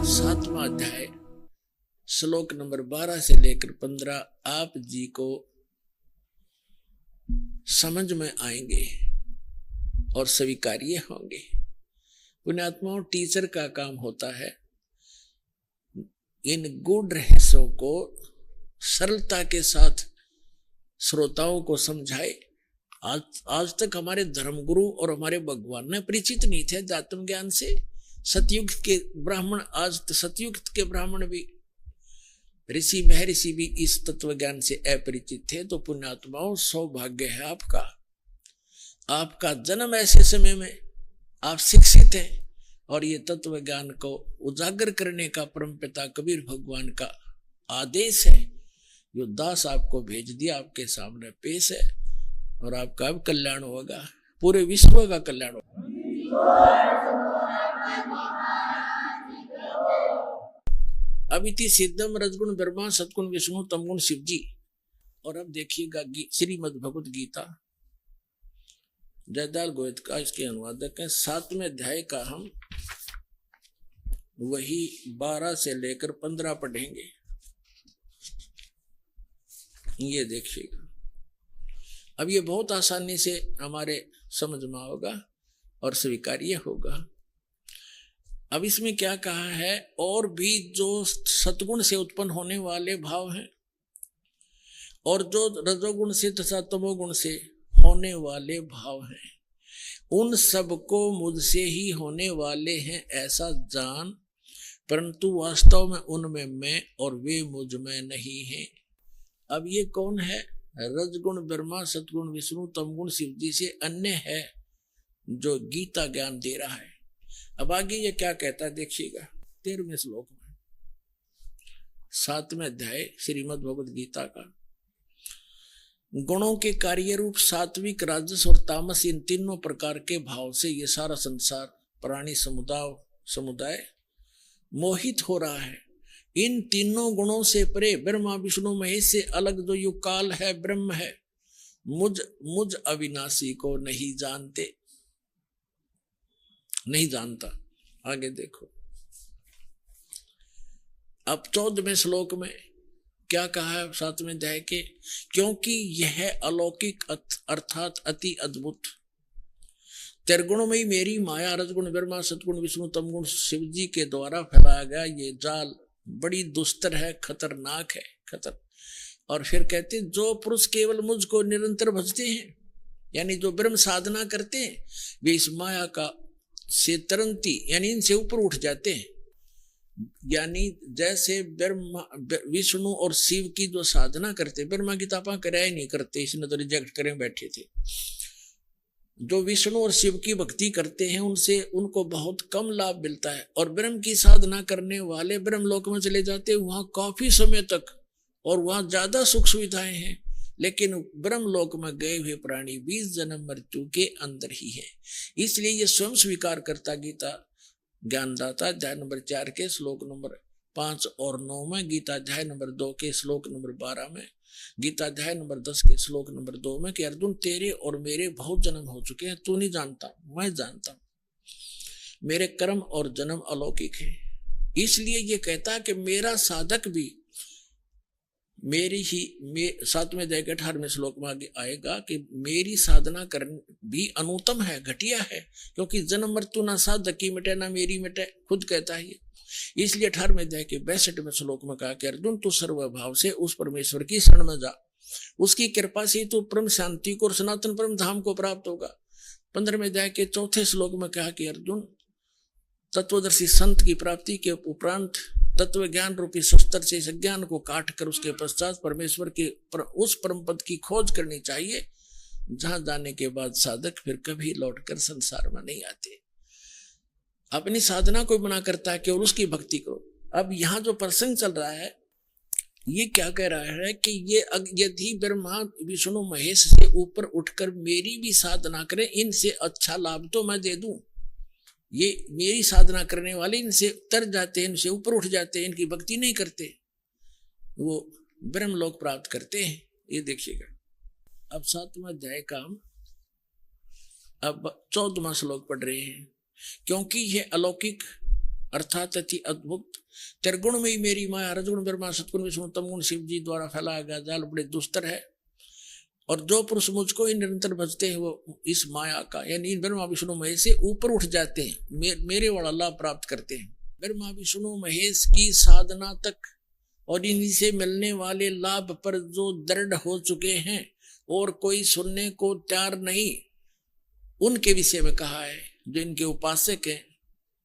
सातवां अध्याय श्लोक नंबर 12 से लेकर 15 आप जी को समझ में आएंगे और स्वीकार्य होंगे। पुण्यात्माओं, टीचर का काम होता है इन गूढ़ रहस्यों को सरलता के साथ श्रोताओं को समझाए। आज तक हमारे धर्मगुरु और हमारे भगवान ने परिचित नहीं थे अध्यात्म ज्ञान से। सतयुग के ब्राह्मण, आज सतयुग के ब्राह्मण भी, ऋषि महर्षि भी इस तत्व ज्ञान से अपरिचित थे। तो पुण्यात्माओं, सौभाग्य है आपका। आपका जन्म ऐसे समय में आप शिक्षित हैं और ये तत्व ज्ञान को उजागर करने का परमपिता कबीर भगवान का आदेश है। जो दास आपको भेज दिया आपके सामने पेश है और आपका अब कल्याण होगा, पूरे विश्व का कल्याण होगा। अभिति सिद्धम रजगुण ब्रह्मा सतगुण विष्णु तमगुण शिव जी। और अब देखिएगा श्रीमद् भगवत गीता, जयदाल गोयत का इसके अनुवादक है। 7वें अध्याय का हम वही 12 से लेकर 15 पढ़ेंगे। ये देखिएगा, अब ये बहुत आसानी से हमारे समझ में होगा और स्वीकार्य होगा। अब इसमें क्या कहा है, और भी जो सतगुण से उत्पन्न होने वाले भाव हैं और जो रजोगुण से तथा तमोगुण से होने वाले भाव हैं, उन सबको मुझसे ही होने वाले हैं ऐसा जान, परंतु वास्तव में उनमें मैं और वे मुझ में नहीं हैं। अब ये कौन है? रजगुण ब्रह्मा सतगुण विष्णु तमगुण शिव जी से अन्य है जो गीता ज्ञान दे रहा है। अब आगे ये क्या कहता है देखिएगा 13वें श्लोक में, 7वें अध्याय श्रीमद् भगवत गीता का। गुणों के कार्य रूप सात्विक, राजस और तामस, इन तीनों प्रकार के भाव से ये सारा संसार प्राणी समुदाय मोहित हो रहा है। इन तीनों गुणों से परे ब्रह्मा विष्णु महेश से अलग जो युग काल है, ब्रह्म है, मुझ अविनाशी को नहीं जानता। आगे देखो, अब 14वें श्लोक में क्या कहा है 7वें अध्याय के, क्योंकि यह अलौकिक अर्थात अति अद्भुत त्रिगुणमयी मेरी माया रजगुण ब्रह्मा सतगुण विष्णु तमगुण शिव जी के द्वारा फैलाया गया ये जाल बड़ी दुस्तर है, खतरनाक है। और फिर कहते जो पुरुष केवल मुझको निरंतर भजते हैं, यानी जो ब्रह्म साधना करते हैं, वे इस माया का से तरंती यानी इनसे ऊपर उठ जाते हैं। यानी जैसे ब्रह्मा विष्णु और शिव की जो साधना करते, ब्रह्मा की तपा कराया नहीं करते, इसने तो रिजेक्ट करे बैठे थे। जो विष्णु और शिव की भक्ति करते हैं उनसे उनको बहुत कम लाभ मिलता है, और ब्रह्म की साधना करने वाले ब्रह्मलोक में चले जाते हैं, वहां काफी समय तक, और वहां ज्यादा सुख सुविधाएं हैं। लेकिन ब्रह्मलोक में गए हुए प्राणी 20 जन्म मृत्यु के अंदर ही है। इसलिए ये स्वयं स्वीकार करता गीता ज्ञानदाता अध्याय नंबर 4 के श्लोक नंबर 5 और 9 में, गीता अध्याय नंबर 2 के श्लोक नंबर 12 में, गीता अध्याय नंबर 10 के श्लोक नंबर 2 में कि अर्जुन तेरे और मेरे बहुत जन्म हो चुके हैं, तू नहीं जानता, मैं जानता हूं। मेरे कर्म और जन्म अलौकिक है। इसलिए ये कहता है कि मेरा साधक भी मेरी ही 7वें अध्याय के 18वें श्लोक में आगे आएगा कि मेरी साधना करना भी अनुत्तम है, घटिया है, क्योंकि जन्म मृत्यु ना साधक की मिटे ना मेरी मिटे, खुद कहता है। इसलिए 18वें अध्याय के 62वें श्लोक में कहा कि अर्जुन तू सर्वभाव से उस परमेश्वर की शरण में जा, उसकी कृपा से तू परम शांति को और सनातन परम धाम को प्राप्त होगा। 15वें अध्याय के 4थे श्लोक में कहा कि अर्जुन तत्वदर्शी संत की प्राप्ति के उपरांत तत्व ज्ञान रूपी शस्त्र से इस ज्ञान को काट कर उसके पश्चात परमेश्वर के उस परम पद की खोज करनी चाहिए, जहां जाने के बाद साधक फिर कभी लौटकर संसार में नहीं आते। अपनी साधना को बना करता है केवल उसकी भक्ति करो। अब यहाँ जो प्रसंग चल रहा है ये क्या कह रहा है कि ये यदि ब्रह्मा विष्णु महेश से ऊपर उठकर मेरी भी साधना करें, इनसे अच्छा लाभ तो मैं दे दूं। ये मेरी साधना करने वाले इनसे तर जाते हैं, इनसे ऊपर उठ जाते हैं, इनकी भक्ति नहीं करते, वो ब्रह्मलोक प्राप्त करते हैं। ये देखिएगा, अब 7वां अध्याय का हम अब 14वां श्लोक पढ़ रहे हैं। क्योंकि यह अलौकिक अर्थात अति अद्भुत। त्रिगुण में ही मेरी माया, रजगुण ब्रह्मा सतगुण विष्णु तमगुण शिव जी द्वारा फैलाया गया जाल बड़े दुस्तर है। और जो पुरुष मुझको ही निरंतर भजते हैं वो इस माया का यानी ब्रह्मा विष्णु महेश से ऊपर उठ जाते हैं, मेरे वाला लाभ प्राप्त करते हैं। ब्रह्मा विष्णु महेश की साधना तक और इन्हीं से मिलने वाले लाभ पर जो दृढ़ हो चुके हैं और कोई सुनने को तैयार नहीं, उनके विषय में कहा है। जो इनके उपासक हैं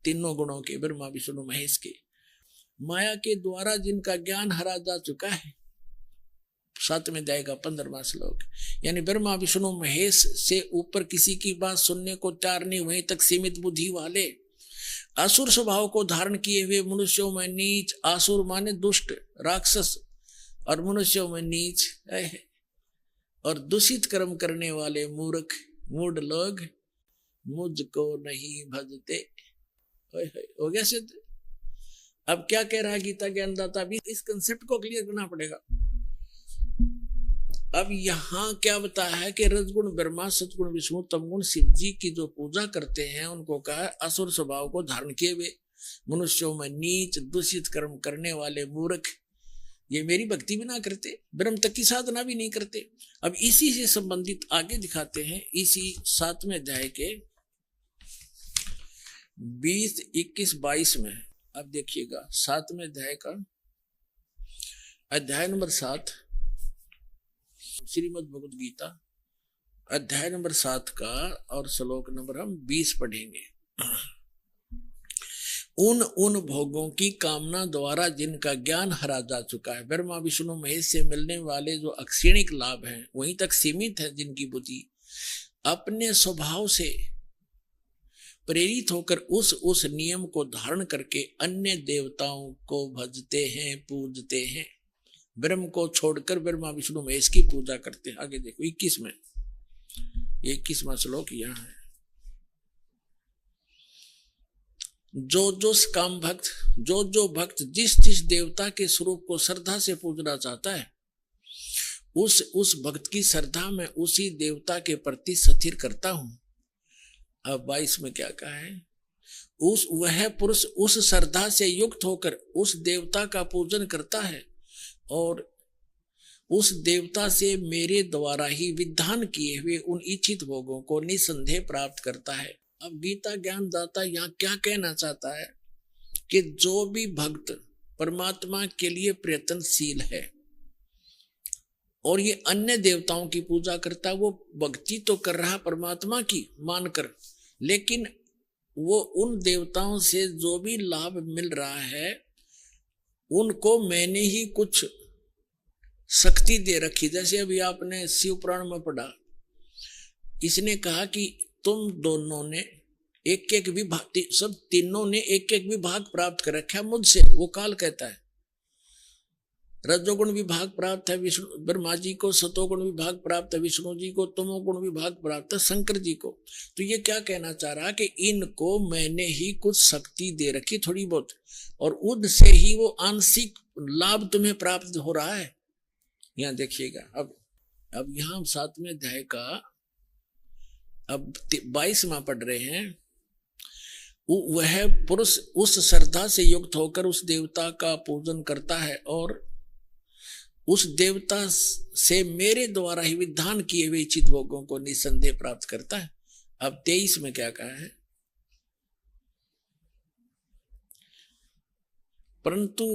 तीनों गुणों के, ब्रह्मा विष्णु महेश के, माया के द्वारा जिनका ज्ञान हरा जा चुका है। 7वें अध्याय का 15वां श्लोक, यानी ब्रह्मा विष्णु महेश से ऊपर किसी की बात सुनने को तैयार नहीं, वहीं तक सीमित बुद्धि वाले असुर स्वभाव को धारण किए हुए मनुष्यों में नीच, आसुर माने दुष्ट राक्षस, और मनुष्यों में नीच और दूषित कर्म करने वाले मूर्ख मूढ़ लोग मुझको नहीं भजते। हो गया सिद्ध। अब क्या कह रहा है गीता ज्ञानदाता, अभी इस कंसेप्ट को क्लियर करना पड़ेगा। अब यहां क्या बताया है कि रजगुण ब्रह्मा सतगुण विष्णु तमगुण शिव जी की जो पूजा करते हैं उनको कहा है असुर स्वभाव को धारण किए हुए मनुष्यों में नीच, दूषित कर्म करने वाले मूर्ख, ये मेरी भक्ति भी ना करते, ब्रह्म तक की साधना भी नहीं करते। अब इसी से संबंधित आगे दिखाते हैं इसी 7वें अध्याय के 20, 21, 22 में। अब देखिएगा 7वें अध्याय का अध्याय नंबर 7 श्रीमद् भगवद गीता अध्याय नंबर 7 का और श्लोक नंबर हम 20 पढ़ेंगे। उन भोगों की कामना द्वारा जिनका ज्ञान हरा जा चुका है, ब्रह्मा विष्णु महेश से मिलने वाले जो अक्षणिक लाभ हैं वहीं तक सीमित है, जिनकी बुद्धि अपने स्वभाव से प्रेरित होकर उस नियम को धारण करके अन्य देवताओं को भजते हैं, पूजते हैं, ब्रह्म को छोड़कर ब्रह्मा विष्णु महेश की पूजा करते हैं। आगे देखो 21वां श्लोक यहाँ है। जो काम भक्त, जो भक्त जिस देवता के स्वरूप को श्रद्धा से पूजना चाहता है, उस भक्त की श्रद्धा में उसी देवता के प्रति स्थिर करता हूं। अब 22 में क्या कहा है, वह पुरुष उस श्रद्धा से युक्त होकर उस देवता का पूजन करता है और उस देवता से मेरे द्वारा ही विधान किए हुए उन इच्छित भोगों को निसंदेह प्राप्त करता है। अब गीता ज्ञानदाता यहाँ क्या कहना चाहता है कि जो भी भक्त परमात्मा के लिए प्रयत्नशील है और ये अन्य देवताओं की पूजा करता है, वो भक्ति तो कर रहा परमात्मा की मानकर, लेकिन वो उन देवताओं से जो भी लाभ मिल रहा है उनको मैंने ही कुछ शक्ति दे रखी। जैसे अभी आपने शिव पुराण में पढ़ा, इसने कहा कि तुम दोनों ने एक विभाग, सब तीनों ने एक विभाग प्राप्त कर रखा है मुझसे। वो काल कहता है रजोगुण विभाग प्राप्त है विष्णु ब्रह्मा जी को, सतोगुण विभाग प्राप्त है विष्णु जी को, तमोगुण विभाग प्राप्त है शंकर जी को। तो ये क्या कहना चाह रहा कि इनको मैंने ही कुछ शक्ति दे रखी थोड़ी बहुत, और उनसे ही वो आंशिक लाभ तुम्हें प्राप्त हो रहा है। यहाँ देखिएगा। अब यहाँ 7वें अध्याय का अब 22वां पढ़ रहे हैं। वह पुरुष उस श्रद्धा से युक्त होकर उस देवता का पूजन करता है और उस देवता से मेरे द्वारा ही विधान किए हुए इच्छित भोगों को निसंदेह प्राप्त करता है। अब 23 में क्या कहा है, परंतु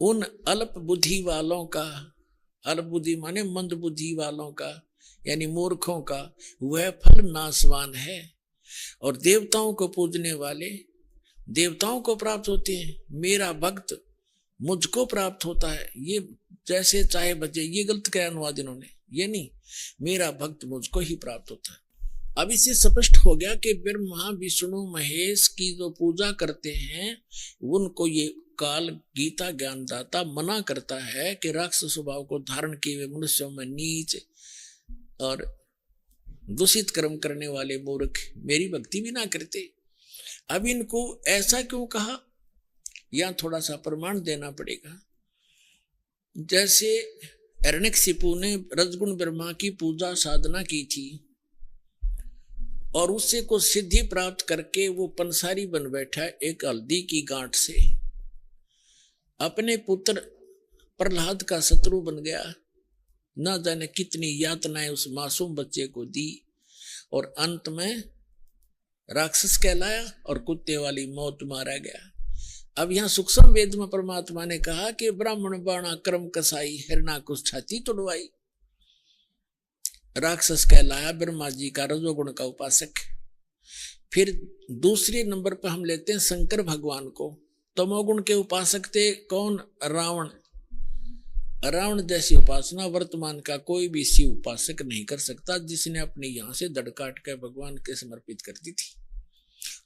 उन अल्प बुद्धि वालों का, अल्प बुद्धि माने मंद बुद्धि वालों का यानी मूर्खों का, वह फल नाशवान है और देवताओं को पूजने वाले देवताओं को प्राप्त होते हैं, मेरा भक्त मुझको प्राप्त होता है। ये जैसे चाहे बचे, ये गलत किया अनुवाद इन्होंने, ये नहीं, मेरा भक्त मुझको ही प्राप्त होता है। अब इससे स्पष्ट हो गया कि ब्रह्मा विष्णु महेश की जो पूजा करते हैं उनको ये काल गीता ज्ञानदाता मना करता है कि राक्षस स्वभाव को धारण किए हुए मनुष्यों में नीच और दूषित कर्म करने वाले मूर्ख मेरी भक्ति भी ना करते। अब इनको ऐसा क्यों कहा, यहां थोड़ा सा प्रमाण देना पड़ेगा। जैसे हिरण्यकशिपु ने रजगुण ब्रह्मा की पूजा साधना की थी और उससे को सिद्धि प्राप्त करके वो पंसारी बन बैठा एक हल्दी की गांठ से। अपने पुत्र प्रहलाद का शत्रु बन गया, ना जाने कितनी यातनाएं उस मासूम बच्चे को दी, और अंत में राक्षस कहलाया और कुत्ते वाली मौत मारा गया। अब यहां सूक्ष्म वेद में परमात्मा ने कहा कि ब्राह्मण बाणा क्रम कसाई, हिरणाकुश छाती तोड़वाई। राक्षस कहलाया ब्रह्मा जी का रजोगुण का उपासक। फिर दूसरे नंबर पर हम लेते हैं शंकर भगवान को। तमोगुण के उपासक थे कौन? रावण। रावण जैसी उपासना वर्तमान का कोई भी शिव उपासक नहीं कर सकता, जिसने अपने यहां से दड़ काट कर भगवान के समर्पित कर दी थी,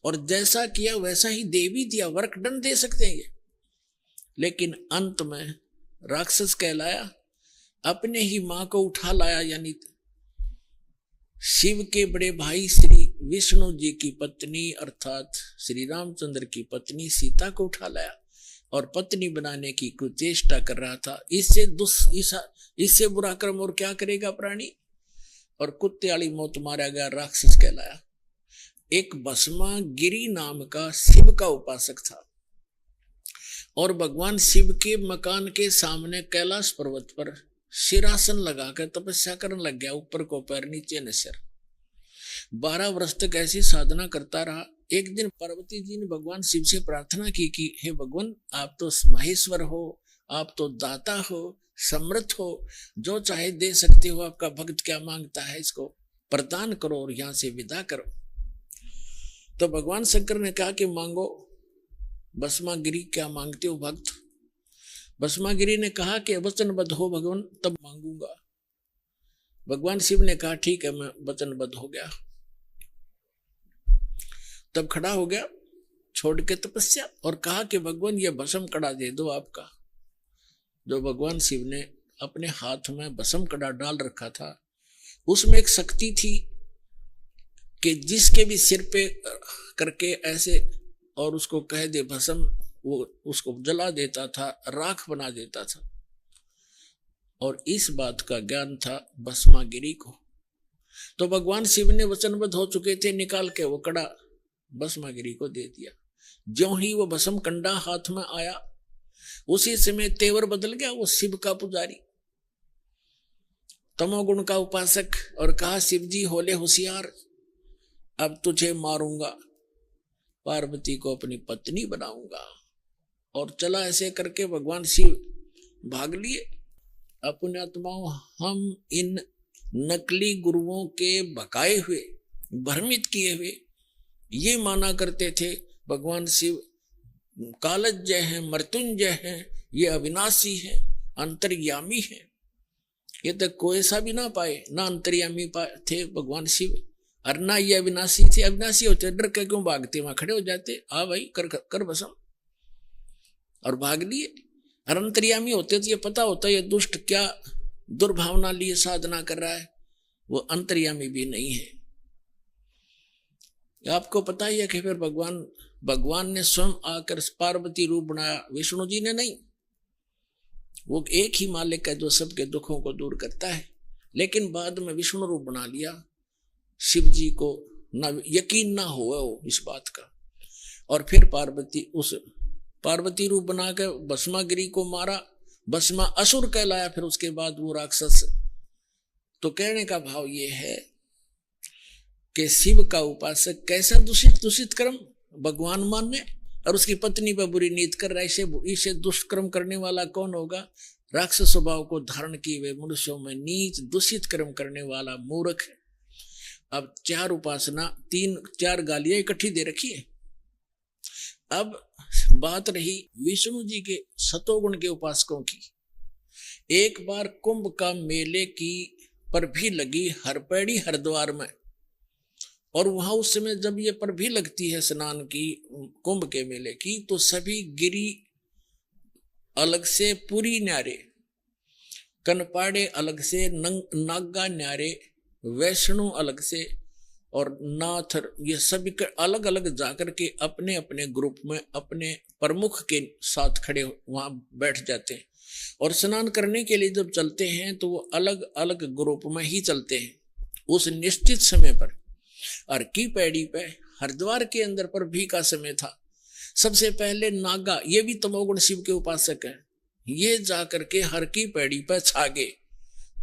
और जैसा किया वैसा ही दे भी दिया, वर्कडन दे सकते हैं ये। लेकिन अंत में राक्षस कहलाया, अपने ही मां को उठा लाया, यानी शिव के बड़े भाई श्री विष्णु जी की पत्नी अर्थात श्री रामचंद्र की पत्नी सीता को उठा लाया और पत्नी बनाने की कुचेष्टा कर रहा था। इससे बुरा कर्म और क्या करेगा प्राणी, और कुत्ते वाली मौत मारा गया, राक्षस कहलाया। एक भस्मा गिरी नाम का शिव का उपासक था, और भगवान शिव के मकान के सामने कैलाश पर्वत पर सिरासन लगाकर तपस्या करने लग गया, ऊपर को पैर नीचे न सिर। 12 वर्ष तक ऐसी साधना करता रहा। एक दिन पार्वती जी ने भगवान शिव से प्रार्थना की कि हे भगवान, आप तो महेश्वर हो, आप तो दाता हो, समर्थ हो, जो चाहे दे सकते हो, आपका भक्त क्या मांगता है इसको प्रदान करो और यहां से विदा करो। तो भगवान शंकर ने कहा कि मांगो। भस्मागिरी, क्या मांगते हो भक्त? भस्मागिरी ने कहा कि वचनबद्ध हो भगवान, तब मांगूंगा। भगवान शिव ने कहा ठीक है, मैं वचनबद्ध हो गया। तब खड़ा हो गया छोड़ के तपस्या, और कहा कि भगवान ये भस्म कड़ा दे दो आपका। जो भगवान शिव ने अपने हाथ में भस्म कड़ा डाल रखा था, उसमें एक शक्ति थी कि जिसके भी सिर पे करके ऐसे और उसको कह दे भस्म, वो उसको जला देता था, राख बना देता था। और इस बात का ज्ञान था भस्मागिरी को। तो भगवान शिव ने वचनबद्ध हो चुके थे, निकाल के वो कड़ा भस्मागिरी को दे दिया। ज्यों ही वो भस्म कंडा हाथ में आया, उसी समय तेवर बदल गया। वो शिव का पुजारी, तमोगुण का उपासक, और कहा शिव जी होले होशियार, अब तुझे मारूंगा, पार्वती को अपनी पत्नी बनाऊंगा। और चला ऐसे करके भगवान शिव भाग लिए। अपने आत्माओं, हम इन नकली गुरुओं के भकाए हुए, भ्रमित किए हुए ये माना करते थे भगवान शिव कालज्जय हैं, मृत्युंजय हैं, ये अविनाशी हैं, अंतर्यामी हैं। ये तो कोई सा भी ना पाए, ना अंतर्यामी थे भगवान शिव, और ना ये अविनाशी थे। अविनाशी होते डर के क्यों भागते, वहां खड़े हो जाते, आ भाई कर भस्म, और भाग लिए। और अंतर्यामी होते तो ये पता होता ये दुष्ट क्या दुर्भावना लिए साधना कर रहा है, वो अंतर्यामी भी नहीं है। आपको पता ही है कि फिर भगवान ने स्वयं आकर पार्वती रूप बनाया, विष्णु जी ने नहीं। वो एक ही मालिक है जो सबके दुखों को दूर करता है, लेकिन बाद में विष्णु रूप बना लिया। शिव जी को ना यकीन ना हुआ वो इस बात का, और फिर पार्वती रूप बना के भस्मागिरी को मारा। भस्मा असुर कहलाया, फिर उसके बाद वो राक्षस। तो कहने का भाव ये है कि शिव का उपासक कैसा दूषित कर्म भगवान मानने, और उसकी पत्नी पर बुरी नीत कर रहा है। इसे दुष्कर्म करने वाला कौन होगा? राक्षस स्वभाव को धारण किए हुए मनुष्यों में नीच दूषित कर्म करने वाला मूर्ख है। अब 4 उपासना, 3-4 गालियां इकट्ठी दे रखी है। अब बात रही विष्णु जी के सतोगुण के उपासकों की। एक बार कुंभ का मेले की पर भी लगी हरपेड़ी हरिद्वार में, और वहां उस समय जब ये पर भी लगती है स्नान की, कुंभ के मेले की, तो सभी गिरी अलग से, पुरी न्यारे, कनपाड़े अलग से, नागा न्यारे, वैष्णो अलग से, और नाथ, ये सभी अलग अलग जाकर के अपने अपने ग्रुप में अपने प्रमुख के साथ खड़े वहां बैठ जाते हैं। और स्नान करने के लिए जब चलते हैं तो वो अलग अलग ग्रुप में ही चलते हैं उस निश्चित समय पर। हर की पैड़ी पे हरिद्वार के अंदर पर भी का समय था। सबसे पहले नागा, ये भी तमोगुण शिव के उपासक हैं, ये जाकर के हर की पैड़ी पे छागे,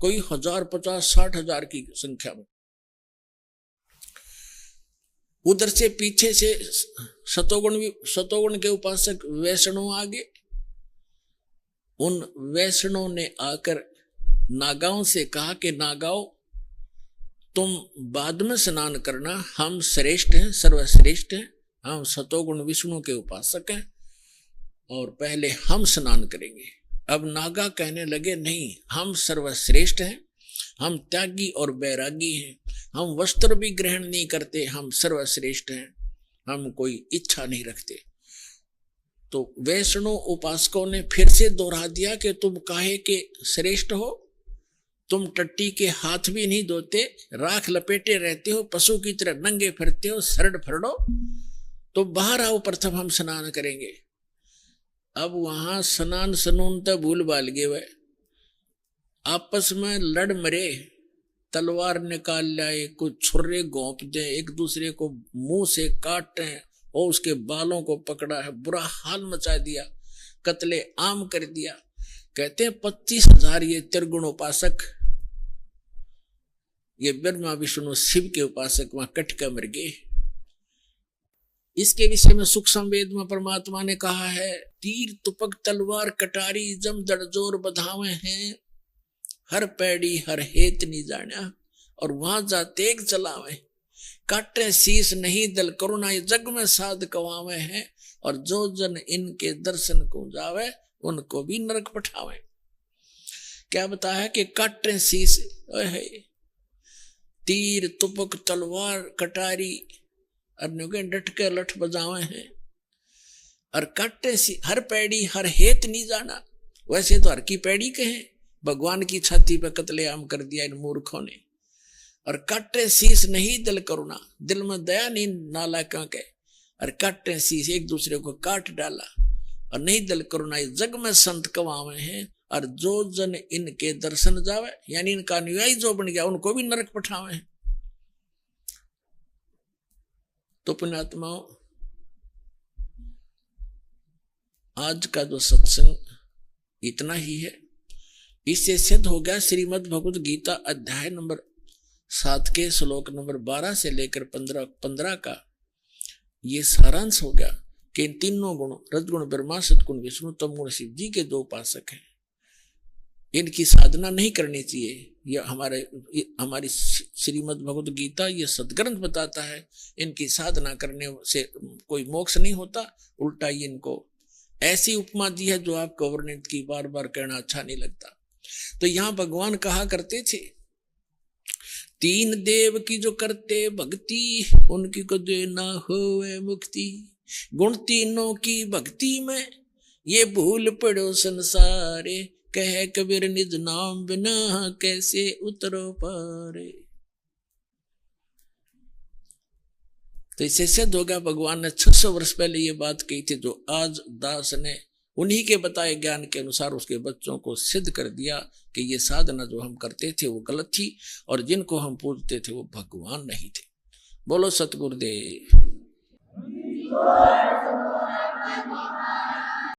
कोई 1000, 50, 60,000 की संख्या में। उधर से पीछे से सतोगुण के उपासक वैष्णव आगे। उन वैष्णव ने आकर नागाओं से कहा कि नागाओं, तुम बाद में स्नान करना, हम श्रेष्ठ हैं, सर्वश्रेष्ठ हैं, हम सतोगुण विष्णु के उपासक हैं और पहले हम स्नान करेंगे। अब नागा कहने लगे, नहीं, हम सर्वश्रेष्ठ हैं, हम त्यागी और बैरागी हैं, हम वस्त्र भी ग्रहण नहीं करते, हम सर्वश्रेष्ठ हैं, हम कोई इच्छा नहीं रखते। तो वैष्णव उपासकों ने फिर से दोहरा दिया कि तुम काहे के श्रेष्ठ हो, तुम टट्टी के हाथ भी नहीं धोते, राख लपेटे रहते हो, पशु की तरह नंगे फिरते हो, सरड फरडो, तो बाहर आओ, प्रथम हम स्नान करेंगे। अब वहां स्नान सनून तो भूल भाल गए, वह आपस में लड़ मरे, तलवार निकाल लाए, कुछ छुर्रे घोंप दे, एक दूसरे को मुंह से काटे और उसके बालों को पकड़ा है, बुरा हाल मचा दिया, कत्ले आम कर दिया। कहते हैं 25,000 ये त्रिगुण उपासक, ये ब्रह्मा विष्णु शिव के उपासक वहां कट कर मर गए। इसके विषय में सुख संवेद में परमात्मा ने कहा है, तीर तुपक तलवार कटारी जम दड़जोर बधावे हैं, हर पैड़ी हर हेत नहीं जाना, और वहां जाते एक चलावे, काटे शीश नहीं दल करुणा, ये जग में साध कवावे हैं, और जो जन इनके दर्शन को जावे उनको भी नरक पठावे। क्या बताया कि काटे शीश, तीर तुपक तलवार कटारी डट के लठ बजावे हैं, और काटे हर पैड़ी हर हेत नहीं जाना। वैसे तो हर की पैड़ी कहे, भगवान की छाती पे कत्लेआम कर दिया इन मूर्खों ने। और काटे शीश नहीं दिल करुणा, दिल में दया नहीं नाला के, और काटे शीश एक दूसरे को काट डाला, और नहीं दिल करुणा, जग में संत कवावे हैं, और जो जन इनके दर्शन जावे, यानी इनका अनुयायी जो बन गया उनको भी नरक पठावे हैं। तो पुण्यात्माओं, आज का जो सत्संग इतना ही है। इससे सिद्ध हो गया श्रीमद् भगवद गीता अध्याय नंबर 7 के श्लोक नंबर 12 से लेकर 15 का ये सारांश हो गया कि इन तीनों गुणों, रजगुण ब्रह्मा, सतगुण विष्णु, तमगुण शिव जी के 2 उपासक हैं, इनकी साधना नहीं करनी चाहिए। यह हमारी श्रीमद् भगवद गीता ये सदग्रंथ बताता है, इनकी साधना करने से कोई मोक्ष नहीं होता, उल्टा ही इनको ऐसी उपमा दी है जो आपको वर्णित की बार बार कहना अच्छा नहीं लगता। तो यहाँ भगवान कहा करते थे, 3 देव की जो करते भक्ति, उनकी को देना होवे मुक्ति, गुण तीनों की भक्ति में ये भूल पड़ो संसारे, कह कबीर निज नाम बिना कैसे उतरो पारे। तो इससे सिद्ध होगा भगवान ने 600 वर्ष पहले ये बात कही थी, जो आज दास ने उन्हीं के बताए ज्ञान के अनुसार उसके बच्चों को सिद्ध कर दिया कि ये साधना जो हम करते थे वो गलत थी, और जिनको हम पूजते थे वो भगवान नहीं थे। बोलो सतगुरुदेव।